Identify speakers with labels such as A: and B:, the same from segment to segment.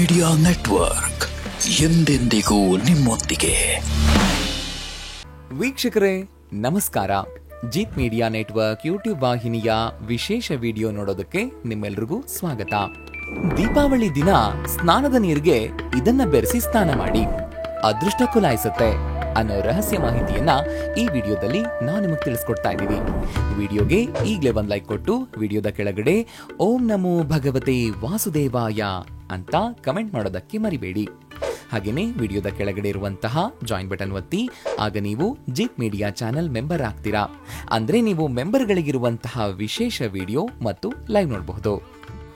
A: Media network ಎಂದೆಂದಿಗೂ ನಿಮ್ಮೊಂದಿಗೆ.
B: ವೀಕ್ಷಕರೇ ನಮಸ್ಕಾರ. ಜೀತ್ ಮೀಡಿಯಾ ನೆಟ್ವರ್ಕ್ ಯೂಟ್ಯೂಬ್ ವಾಹಿನಿಯ ವಿಶೇಷ ವಿಡಿಯೋ ನೋಡೋದಕ್ಕೆ ನಿಮ್ಮೆಲ್ರಿಗೂ ಸ್ವಾಗತ. ದೀಪಾವಳಿ ದಿನ ಸ್ನಾನದ ನೀರಿಗೆ ಇದನ್ನ ಬೆರೆಸಿ ಸ್ನಾನ ಮಾಡಿ ಅದೃಷ್ಟ ಕುಲಾಯಿಸುತ್ತೆ ಅನ್ನೋ ರಹಸ್ಯ ಮಾಹಿತಿಯನ್ನ ಈ ವಿಡಿಯೋದಲ್ಲಿ ನಾವು ನಿಮಗೆ ತಿಳಿಸ್ಕೊಡ್ತಾ ಇದ್ದೀವಿ. ವಿಡಿಯೋಗೆ ಈಗಲೇ ಒಂದು ಲೈಕ್ ಕೊಟ್ಟು ವಿಡಿಯೋದ ಕೆಳಗಡೆ ಓಂ ನಮೋ ಭಗವತೆ ವಾಸುದೇವಾಯ ಅಂತ ಕಮೆಂಟ್ ಮಾಡೋದಕ್ಕೆ ಮರಿಬೇಡಿ. ಹಾಗೇನೆ ವಿಡಿಯೋದ ಕೆಳಗಡೆ ಇರುವಂತಹ ಜಾಯಿನ್ ಬಟನ್ ಒತ್ತಿ, ಆಗ ನೀವು ಜೀತ್ ಮೀಡಿಯಾ ಚಾನೆಲ್ ಮೆಂಬರ್ ಆಗ್ತೀರಾ. ಅಂದ್ರೆ ನೀವು ಮೆಂಬರ್ಗಳಿಗಿರುವಂತಹ ವಿಶೇಷ ವಿಡಿಯೋ ಮತ್ತು ಲೈವ್ ನೋಡಬಹುದು.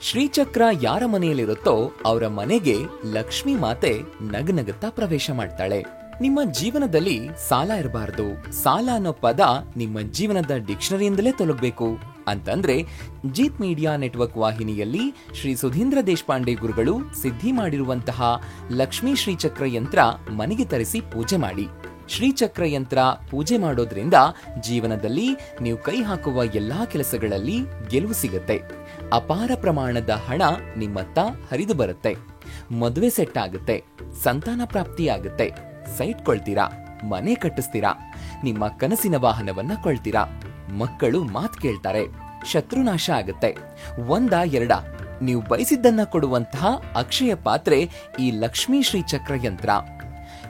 B: ಶ್ರೀಚಕ್ರ ಯಾರ ಮನೆಯಲ್ಲಿರುತ್ತೋ ಅವರ ಮನೆಗೆ ಲಕ್ಷ್ಮೀ ಮಾತೆ ನಗನಗುತ್ತಾ ಪ್ರವೇಶ ಮಾಡ್ತಾಳೆ. ನಿಮ್ಮ ಜೀವನದಲ್ಲಿ ಸಾಲ ಇರಬಾರದು, ಸಾಲ ಅನ್ನೋ ಪದ ನಿಮ್ಮ ಜೀವನದ ಡಿಕ್ಷನರಿಯಿಂದಲೇ ತೊಲಗಬೇಕು ಅಂತಂದ್ರೆ ಜೀತ್ ಮೀಡಿಯಾ ನೆಟ್ವರ್ಕ್ ವಾಹಿನಿಯಲ್ಲಿ ಶ್ರೀ ಸುಧೀಂದ್ರ ದೇಶಪಾಂಡೆ ಗುರುಗಳು ಸಿದ್ಧಿ ಮಾಡಿರುವಂತಹ ಲಕ್ಷ್ಮೀ ಶ್ರೀಚಕ್ರ ಯಂತ್ರ ಮನೆಗೆ ತರಿಸಿ ಪೂಜೆ ಮಾಡಿ. ಶ್ರೀಚಕ್ರ ಯಂತ್ರ ಪೂಜೆ ಮಾಡೋದ್ರಿಂದ ಜೀವನದಲ್ಲಿ ನೀವು ಕೈ ಹಾಕುವ ಎಲ್ಲಾ ಕೆಲಸಗಳಲ್ಲಿ ಗೆಲುವು ಸಿಗುತ್ತೆ. ಅಪಾರ ಪ್ರಮಾಣದ ಹಣ ನಿಮ್ಮತ್ತ ಹರಿದು ಬರುತ್ತೆ. ಮದುವೆ ಸೆಟ್ ಆಗುತ್ತೆ, ಸಂತಾನ ಪ್ರಾಪ್ತಿ ಆಗುತ್ತೆ, ಸೈಟ್ ಕೊಳ್ತೀರಾ, ಮನೆ ಕಟ್ಟಿಸ್ತೀರಾ, ನಿಮ್ಮ ಕನಸಿನ ವಾಹನವನ್ನ ಕೊಳ್ತೀರಾ, ಮಕ್ಕಳು ಮಾತು ಕೇಳ್ತಾರೆ, ಶತ್ರುನಾಶ ಆಗುತ್ತೆ. ಎರಡ ನೀವು ಬಯಸಿದ್ದನ್ನ ಕೊಡುವಂತಹ ಅಕ್ಷಯ ಪಾತ್ರೆ ಈ ಲಕ್ಷ್ಮೀ ಶ್ರೀಚಕ್ರ ಯಂತ್ರ.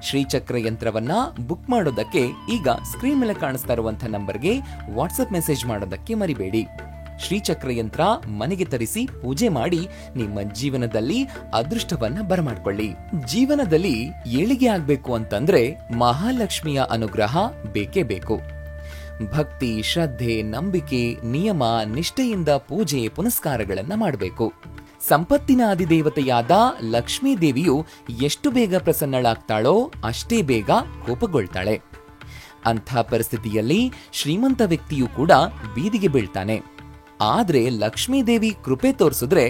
B: ಶ್ರೀಚಕ್ರ ಯಂತ್ರವನ್ನ ಬುಕ್ ಮಾಡೋದಕ್ಕೆ ಈಗ ಸ್ಕ್ರೀನ್ ಮೇಲೆ ಕಾಣಿಸ್ತಾ ಇರುವಂತಹ ನಂಬರ್ಗೆ ವಾಟ್ಸ್ಆಪ್ ಮೆಸೇಜ್ ಮಾಡೋದಕ್ಕೆ ಮರಿಬೇಡಿ. ಶ್ರೀಚಕ್ರ ಯಂತ್ರ ಮನೆಗೆ ತರಿಸಿ ಪೂಜೆ ಮಾಡಿ ನಿಮ್ಮ ಜೀವನದಲ್ಲಿ ಅದೃಷ್ಟವನ್ನ ಬರಮಾಡ್ಕೊಳ್ಳಿ. ಜೀವನದಲ್ಲಿ ಏಳಿಗೆ ಆಗ್ಬೇಕು ಅಂತಂದ್ರೆ ಮಹಾಲಕ್ಷ್ಮಿಯ ಅನುಗ್ರಹ ಬೇಕೇ ಬೇಕು. ಭಕ್ತಿ, ಶ್ರದ್ಧೆ, ನಂಬಿಕೆ, ನಿಯಮ, ನಿಷ್ಠೆಯಿಂದ ಪೂಜೆ ಪುನಸ್ಕಾರಗಳನ್ನ ಮಾಡಬೇಕು. ಸಂಪತ್ತಿನ ಅಧಿದೇವತೆಯಾದ ಲಕ್ಷ್ಮೀ ದೇವಿಯು ಎಷ್ಟು ಬೇಗ ಪ್ರಸನ್ನಳಾಗ್ತಾಳೋ ಅಷ್ಟೇ ಬೇಗ ಕೋಪಗೊಳ್ತಾಳೆ. ಅಂಥ ಪರಿಸ್ಥಿತಿಯಲ್ಲಿ ಶ್ರೀಮಂತ ವ್ಯಕ್ತಿಯು ಕೂಡ ಬೀದಿಗೆ ಬೀಳ್ತಾನೆ. ಆದ್ರೆ ಲಕ್ಷ್ಮೀ ದೇವಿ ಕೃಪೆ ತೋರಿಸಿದ್ರೆ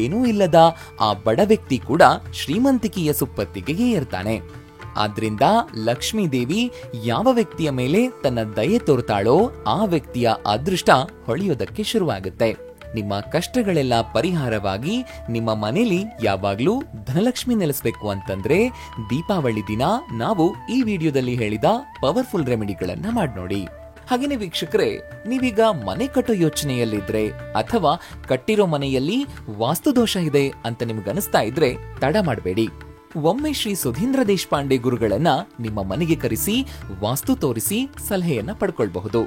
B: ಏನೂ ಇಲ್ಲದ ಆ ಬಡ ವ್ಯಕ್ತಿ ಕೂಡ ಶ್ರೀಮಂತಿಕೆಯ ಸುಪ್ಪತ್ತಿಗೆ ಏರ್ತಾನೆ. ಆದ್ರಿಂದ ಲಕ್ಷ್ಮೀ ದೇವಿ ಯಾವ ವ್ಯಕ್ತಿಯ ಮೇಲೆ ತನ್ನ ದಯೆ ತೋರ್ತಾಳೋ ಆ ವ್ಯಕ್ತಿಯ ಅದೃಷ್ಟ ಹೊಳೆಯೋದಕ್ಕೆ ಶುರುವಾಗುತ್ತೆ. ನಿಮ್ಮ ಕಷ್ಟಗಳೆಲ್ಲ ಪರಿಹಾರವಾಗಿ ನಿಮ್ಮ ಮನೇಲಿ ಯಾವಾಗ್ಲೂ ಧನಲಕ್ಷ್ಮಿ ನೆಲೆಸಬೇಕು ಅಂತಂದ್ರೆ ದೀಪಾವಳಿ ದಿನ ನಾವು ಈ ವಿಡಿಯೋದಲ್ಲಿ ಹೇಳಿದ ಪವರ್ಫುಲ್ ರೆಮಿಡಿಗಳನ್ನ ಮಾಡಿ ನೋಡಿ. ಹಾಗೇನೆ ವೀಕ್ಷಕರೇ, ನೀವೀಗ ಮನೆ ಕಟ್ಟೋ ಯೋಚನೆಯಲ್ಲಿದ್ರೆ ಅಥವಾ ಕಟ್ಟಿರೋ ಮನೆಯಲ್ಲಿ ವಾಸ್ತುದೋಷ ಇದೆ ಅಂತ ನಿಮ್ಗನಿಸ್ತಾ ಇದ್ರೆ ತಡ ಮಾಡಬೇಡಿ. ಒಮ್ಮೆ ಶ್ರೀ ಸುಧೀಂದ್ರ ದೇಶಪಾಂಡೆ ಗುರುಗಳನ್ನ ನಿಮ್ಮ ಮನೆಗೆ ಕರೆಸಿ ವಾಸ್ತು ತೋರಿಸಿ ಸಲಹೆಯನ್ನ ಪಡ್ಕೊಳ್ಬಹುದು.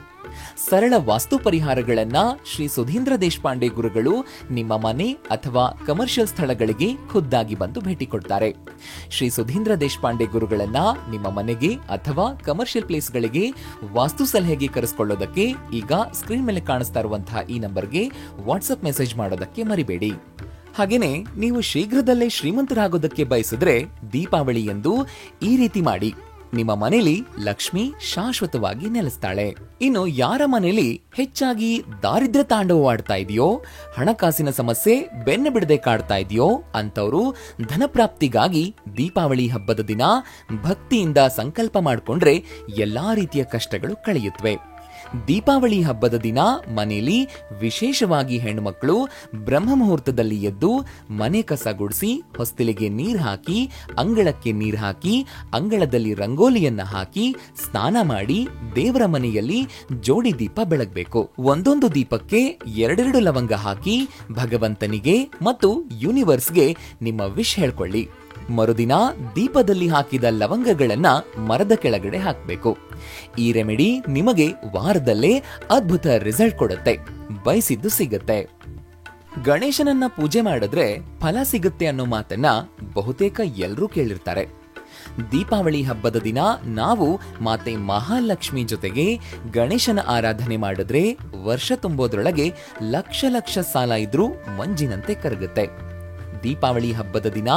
B: ಸರಳ ವಾಸ್ತು ಪರಿಹಾರಗಳನ್ನ ಶ್ರೀ ಸುಧೀಂದ್ರ ದೇಶಪಾಂಡೆ ಗುರುಗಳು ನಿಮ್ಮ ಮನೆ ಅಥವಾ ಕಮರ್ಷಿಯಲ್ ಸ್ಥಳಗಳಿಗೆ ಖುದ್ದಾಗಿ ಬಂದು ಭೇಟಿ ಕೊಡ್ತಾರೆ. ಶ್ರೀ ಸುಧೀಂದ್ರ ದೇಶಪಾಂಡೆ ಗುರುಗಳನ್ನ ನಿಮ್ಮ ಮನೆಗೆ ಅಥವಾ ಕಮರ್ಷಿಯಲ್ ಪ್ಲೇಸ್ಗಳಿಗೆ ವಾಸ್ತು ಸಲಹೆಗೆ ಕರೆಸಿಕೊಳ್ಳೋದಕ್ಕೆ ಈಗ ಸ್ಕ್ರೀನ್ ಮೇಲೆ ಕಾಣಿಸ್ತಾ ಇರುವಂತಹ ಈ ನಂಬರ್ಗೆ ವಾಟ್ಸ್ಆಪ್ ಮೆಸೇಜ್ ಮಾಡೋದಕ್ಕೆ ಮರಿಬೇಡಿ. ಹಾಗೇನೆ ನೀವು ಶೀಘ್ರದಲ್ಲೇ ಶ್ರೀಮಂತರಾಗೋದಕ್ಕೆ ಬಯಸಿದ್ರೆ ದೀಪಾವಳಿ ಎಂದು ಈ ರೀತಿ ಮಾಡಿ. ನಿಮ್ಮ ಮನೆಯಲ್ಲಿ ಲಕ್ಷ್ಮಿ ಶಾಶ್ವತವಾಗಿ ನೆಲೆಸ್ತಾಳೆ. ಇನ್ನು ಯಾರ ಮನೆಯಲ್ಲಿ ಹೆಚ್ಚಾಗಿ ದಾರಿದ್ರ್ಯ ತಾಂಡವವಾಡ್ತಾ ಇದೆಯೋ, ಹಣಕಾಸಿನ ಸಮಸ್ಯೆ ಬೆನ್ನ ಬಿಡದೆ ಕಾಡ್ತಾ ಇದೆಯೋ ಅಂತವರು ಧನಪ್ರಾಪ್ತಿಗಾಗಿ ದೀಪಾವಳಿ ಹಬ್ಬದ ದಿನ ಭಕ್ತಿಯಿಂದ ಸಂಕಲ್ಪ ಮಾಡಿಕೊಂಡ್ರೆ ಎಲ್ಲಾ ರೀತಿಯ ಕಷ್ಟಗಳು ಕಳೆಯುತ್ತವೆ. ದೀಪಾವಳಿ ಹಬ್ಬದ ದಿನ ಮನೆಯಲ್ಲಿ ವಿಶೇಷವಾಗಿ ಹೆಣ್ಣುಮಕ್ಕಳು ಬ್ರಹ್ಮ ಮುಹೂರ್ತದಲ್ಲಿ ಎದ್ದು ಮನೆ ಕಸ ಗುಡಿಸಿ, ಹೊಸ್ತಿಲಿಗೆ ನೀರು ಹಾಕಿ, ಅಂಗಳಕ್ಕೆ ನೀರು ಹಾಕಿ, ಅಂಗಳದಲ್ಲಿ ರಂಗೋಲಿಯನ್ನ ಹಾಕಿ, ಸ್ನಾನ ಮಾಡಿ ದೇವರ ಮನೆಯಲ್ಲಿ ಜೋಡಿ ದೀಪ ಬೆಳಗಬೇಕು. ಒಂದೊಂದು ದೀಪಕ್ಕೆ 2 ಲವಂಗ ಹಾಕಿ ಭಗವಂತನಿಗೆ ಮತ್ತು ಯೂನಿವರ್ಸ್ಗೆ ನಿಮ್ಮ ವಿಶ್ ಹೇಳ್ಕೊಳ್ಳಿ. ಮರುದಿನ ದೀಪದಲ್ಲಿ ಹಾಕಿದ ಲವಂಗಗಳನ್ನ ಮರದ ಕೆಳಗಡೆ ಹಾಕಬೇಕು. ಈ ರೆಮಿಡಿ ನಿಮಗೆ ವಾರದಲ್ಲೇ ಅದ್ಭುತ ರಿಸಲ್ಟ್ ಕೊಡುತ್ತೆ. ಬಯಸಿದ್ದು ಸಿಗುತ್ತೆ. ಗಣೇಶನನ್ನ ಪೂಜೆ ಮಾಡಿದ್ರೆ ಫಲ ಸಿಗುತ್ತೆ ಅನ್ನೋ ಮಾತನ್ನ ಬಹುತೇಕ ಎಲ್ಲರೂ ಕೇಳಿರ್ತಾರೆ. ದೀಪಾವಳಿ ಹಬ್ಬದ ದಿನ ನಾವು ಮಾತೆ ಮಹಾಲಕ್ಷ್ಮಿ ಜೊತೆಗೆ ಗಣೇಶನ ಆರಾಧನೆ ಮಾಡಿದ್ರೆ ವರ್ಷ ತುಂಬೋದ್ರೊಳಗೆ ಲಕ್ಷ ಲಕ್ಷ ಸಾಲ ಇದ್ರೂ ಮಂಜಿನಂತೆ ಕರಗುತ್ತೆ. ದೀಪಾವಳಿ ಹಬ್ಬದ ದಿನ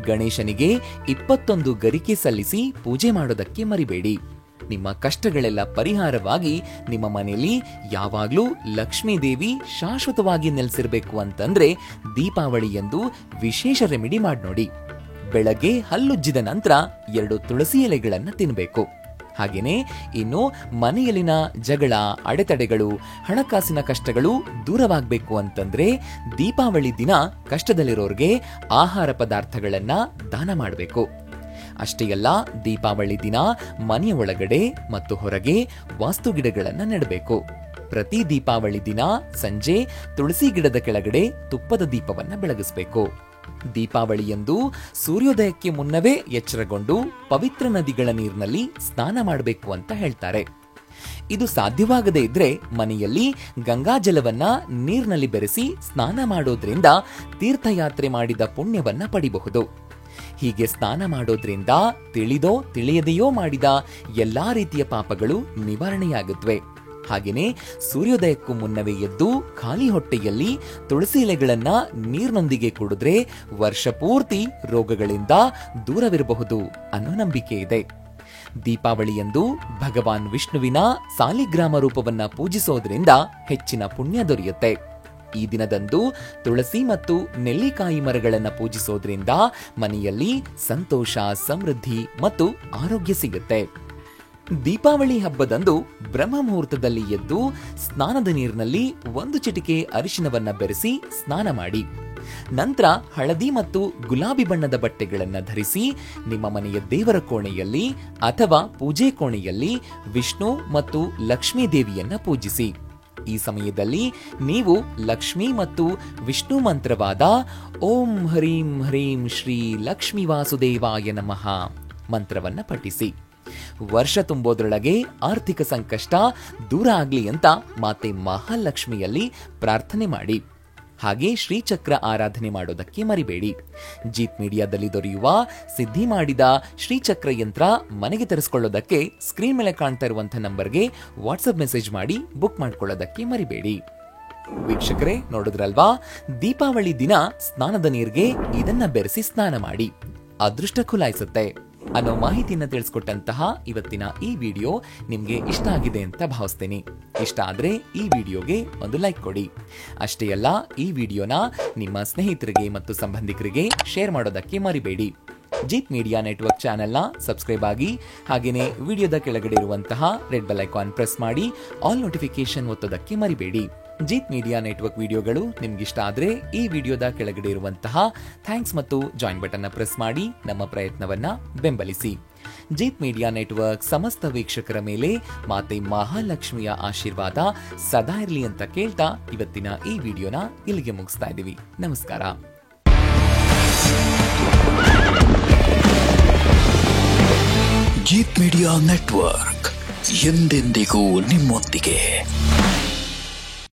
B: ಗಣೇಶನಿಗೆ 21 ಗರಿಕೆ ಸಲ್ಲಿಸಿ ಪೂಜೆ ಮಾಡೋದಕ್ಕೆ ಮರಿಬೇಡಿ. ನಿಮ್ಮ ಕಷ್ಟಗಳೆಲ್ಲ ಪರಿಹಾರವಾಗಿ ನಿಮ್ಮ ಮನೆಯಲ್ಲಿ ಯಾವಾಗ್ಲೂ ಲಕ್ಷ್ಮೀ ದೇವಿ ಶಾಶ್ವತವಾಗಿ ನೆಲೆಸಿರ್ಬೇಕು ಅಂತಂದ್ರೆ ದೀಪಾವಳಿ ಎಂದು ವಿಶೇಷ ರೆಮಿಡಿ ಮಾಡಿ ನೋಡಿ. ಬೆಳಗ್ಗೆ ಹಲ್ಲುಜ್ಜಿದ ನಂತರ 2 ತುಳಸಿ ಎಲೆಗಳನ್ನ ತಿನ್ನಬೇಕು. ಹಾಗೇನೆ ಇನ್ನು ಮನೆಯಲ್ಲಿನ ಜಗಳ, ಅಡೆತಡೆಗಳು, ಹಣಕಾಸಿನ ಕಷ್ಟಗಳು ದೂರವಾಗಬೇಕು ಅಂತಂದ್ರೆ ದೀಪಾವಳಿ ದಿನ ಕಷ್ಟದಲ್ಲಿರೋರ್ಗೆ ಆಹಾರ ಪದಾರ್ಥಗಳನ್ನ ದಾನ ಮಾಡಬೇಕು. ಅಷ್ಟೇ ಅಲ್ಲ, ದೀಪಾವಳಿ ದಿನ ಮನೆಯ ಒಳಗಡೆ ಮತ್ತು ಹೊರಗೆ ವಾಸ್ತು ಗಿಡಗಳನ್ನ ನೆಡಬೇಕು. ಪ್ರತಿ ದೀಪಾವಳಿ ದಿನ ಸಂಜೆ ತುಳಸಿ ಗಿಡದ ಕೆಳಗಡೆ ತುಪ್ಪದ ದೀಪವನ್ನ ಬೆಳಗಿಸಬೇಕು. ದೀಪಾವಳಿಯಂದು ಸೂರ್ಯೋದಯಕ್ಕೆ ಮುನ್ನವೇ ಎಚ್ಚರಗೊಂಡು ಪವಿತ್ರ ನದಿಗಳ ನೀರಿನಲ್ಲಿ ಸ್ನಾನ ಮಾಡಬೇಕು ಅಂತ ಹೇಳ್ತಾರೆ. ಇದು ಸಾಧ್ಯವಾಗದೇ ಇದ್ರೆ ಮನೆಯಲ್ಲಿ ಗಂಗಾಜಲವನ್ನ ನೀರಿನಲ್ಲಿ ಬೆರೆಸಿ ಸ್ನಾನ ಮಾಡೋದ್ರಿಂದ ತೀರ್ಥಯಾತ್ರೆ ಮಾಡಿದ ಪುಣ್ಯವನ್ನ ಪಡಿಬಹುದು. ಹೀಗೆ ಸ್ನಾನ ಮಾಡೋದ್ರಿಂದ ತಿಳಿದೋ ತಿಳಿಯದೆಯೋ ಮಾಡಿದ ಎಲ್ಲಾ ರೀತಿಯ ಪಾಪಗಳು ನಿವಾರಣೆಯಾಗುತ್ತವೆ. ಹಾಗೆಯೇ ಸೂರ್ಯೋದಯಕ್ಕೂ ಮುನ್ನವೇ ಎದ್ದು ಖಾಲಿ ಹೊಟ್ಟೆಯಲ್ಲಿ ತುಳಸಿ ಎಲೆಗಳನ್ನ ನೀರಿನೊಂದಿಗೆ ಕುಡಿದ್ರೆ ವರ್ಷ ಪೂರ್ತಿ ರೋಗಗಳಿಂದ ದೂರವಿರಬಹುದು ಅನ್ನೋ ನಂಬಿಕೆ ಇದೆ. ದೀಪಾವಳಿಯಂದು ಭಗವಾನ್ ವಿಷ್ಣುವಿನ ಸಾಲಿಗ್ರಾಮ ರೂಪವನ್ನ ಪೂಜಿಸೋದ್ರಿಂದ ಹೆಚ್ಚಿನ ಪುಣ್ಯ ದೊರೆಯುತ್ತೆ. ಈ ದಿನದಂದು ತುಳಸಿ ಮತ್ತು ನೆಲ್ಲಿಕಾಯಿ ಮರಗಳನ್ನ ಪೂಜಿಸೋದ್ರಿಂದ ಮನೆಯಲ್ಲಿ ಸಂತೋಷ, ಸಮೃದ್ಧಿ ಮತ್ತು ಆರೋಗ್ಯ ಸಿಗುತ್ತೆ. ದೀಪಾವಳಿ ಹಬ್ಬದಂದು ಬ್ರಹ್ಮ ಮುಹೂರ್ತದಲ್ಲಿ ಎದ್ದು ಸ್ನಾನದ ನೀರಿನಲ್ಲಿ 1 ಚಿಟಿಕೆ ಅರಿಶಿನವನ್ನ ಬೆರೆಸಿ ಸ್ನಾನ ಮಾಡಿ. ನಂತರ ಹಳದಿ ಮತ್ತು ಗುಲಾಬಿ ಬಣ್ಣದ ಬಟ್ಟೆಗಳನ್ನ ಧರಿಸಿ ನಿಮ್ಮ ಮನೆಯ ದೇವರ ಕೋಣೆಯಲ್ಲಿ ಅಥವಾ ಪೂಜೆ ಕೋಣೆಯಲ್ಲಿ ವಿಷ್ಣು ಮತ್ತು ಲಕ್ಷ್ಮೀ ದೇವಿಯನ್ನ ಪೂಜಿಸಿ. ಈ ಸಮಯದಲ್ಲಿ ನೀವು ಲಕ್ಷ್ಮಿ ಮತ್ತು ವಿಷ್ಣು ಮಂತ್ರವಾದ ಓಂ ಹ್ರೀಂ ಹ್ರೀಂ ಶ್ರೀ ಲಕ್ಷ್ಮೀ ವಾಸುದೇವಾಯ ನಮಃ ಮಂತ್ರವನ್ನ ಪಠಿಸಿ. ವರ್ಷ ತುಂಬೋದ್ರೊಳಗೆ ಆರ್ಥಿಕ ಸಂಕಷ್ಟ ದೂರ ಆಗ್ಲಿ ಅಂತ ಮಾತೆ ಮಹಾಲಕ್ಷ್ಮಿಯಲ್ಲಿ ಪ್ರಾರ್ಥನೆ ಮಾಡಿ. ಹಾಗೆ ಶ್ರೀಚಕ್ರ ಆರಾಧನೆ ಮಾಡೋದಕ್ಕೆ ಮರಿಬೇಡಿ. ಜೀತ್ ಮೀಡಿಯಾದಲ್ಲಿ ದೊರೆಯುವ ಸಿದ್ಧಿ ಮಾಡಿದ ಶ್ರೀಚಕ್ರ ಯಂತ್ರ ಮನೆಗೆ ತರಿಸಿಕೊಳ್ಳೋದಕ್ಕೆ ಸ್ಕ್ರೀನ್ ಮೇಲೆ ಕಾಣ್ತಾ ಇರುವಂತಹ ನಂಬರ್ಗೆ ವಾಟ್ಸ್ಆಪ್ ಮೆಸೇಜ್ ಮಾಡಿ ಬುಕ್ ಮಾಡ್ಕೊಳ್ಳೋದಕ್ಕೆ ಮರಿಬೇಡಿ. ವೀಕ್ಷಕರೇ, ನೋಡಿದ್ರಲ್ವಾ, ದೀಪಾವಳಿ ದಿನ ಸ್ನಾನದ ನೀರಿಗೆ ಇದನ್ನ ಬೆರೆಸಿ ಸ್ನಾನ ಮಾಡಿ, ಅದೃಷ್ಟ ಖುಲಾಯಿಸುತ್ತೆ ಅನ್ನೋ ಮಾಹಿತಿಯನ್ನ ತಿಳಿಸ್ಕೊಟ್ಟಂತಹ ಇವತ್ತಿನ ಈ ವಿಡಿಯೋ ನಿಮ್ಗೆ ಇಷ್ಟ ಆಗಿದೆ ಅಂತ ಭಾವಿಸ್ತೀನಿ. ಇಷ್ಟ ಆದ್ರೆ ಈ ವಿಡಿಯೋಗೆ ಒಂದು ಲೈಕ್ ಕೊಡಿ. ಅಷ್ಟೇ ಅಲ್ಲ, ಈ ವಿಡಿಯೋನ ನಿಮ್ಮ ಸ್ನೇಹಿತರಿಗೆ ಮತ್ತು ಸಂಬಂಧಿಕರಿಗೆ ಶೇರ್ ಮಾಡೋದಕ್ಕೆ ಮರಿಬೇಡಿ. ಜೀತ್ ಮೀಡಿಯಾ ನೆಟ್ವರ್ಕ್ ಚಾನೆಲ್ನ ಸಬ್ಸ್ಕ್ರೈಬ್ ಆಗಿ, ಹಾಗೇನೆ ವಿಡಿಯೋದ ಕೆಳಗಡೆ ಇರುವಂತಹ ರೆಡ್ ಬೆಲ್ ಐಕಾನ್ ಪ್ರೆಸ್ ಮಾಡಿ ಆಲ್ ನೋಟಿಫಿಕೇಶನ್ ಒತ್ತೋದಕ್ಕೆ ಮರಿಬೇಡಿ. ಜೀತ್ ಮೀಡಿಯಾ ನೆಟ್ವರ್ಕ್ ವಿಡಿಯೋಗಳು ನಿಮ್ಗಿಷ್ಟ ಆದ್ರೆ ಈ ವಿಡಿಯೋದ ಕೆಳಗಡೆ ಇರುವಂತಹ ಥ್ಯಾಂಕ್ಸ್ ಮತ್ತು ಜಾಯಿನ್ ಬಟನ್ ಪ್ರೆಸ್ ಮಾಡಿ ನಮ್ಮ ಪ್ರಯತ್ನವನ್ನ ಬೆಂಬಲಿಸಿ. ಜೀತ್ ಮೀಡಿಯಾ ನೆಟ್ವರ್ಕ್ ಸಮಸ್ತ ವೀಕ್ಷಕರ ಮೇಲೆ ಮಾತೆ ಮಹಾಲಕ್ಷ್ಮಿಯ ಆಶೀರ್ವಾದ ಸದಾ ಇರಲಿ ಅಂತ ಕೇಳ್ತಾ ಇವತ್ತಿನ ಈ ವಿಡಿಯೋನ ಇಲ್ಲಿಗೆ ಮುಗಿಸ್ತಾ ಇದೀವಿ. ನಮಸ್ಕಾರ.
A: ಜೀತ್ ಮೀಡಿಯಾ ನೆಟ್ವರ್ಕ್ ಎಂದೆಂದಿಗೂ ನಿಮ್ಮೊಂದಿಗೆ.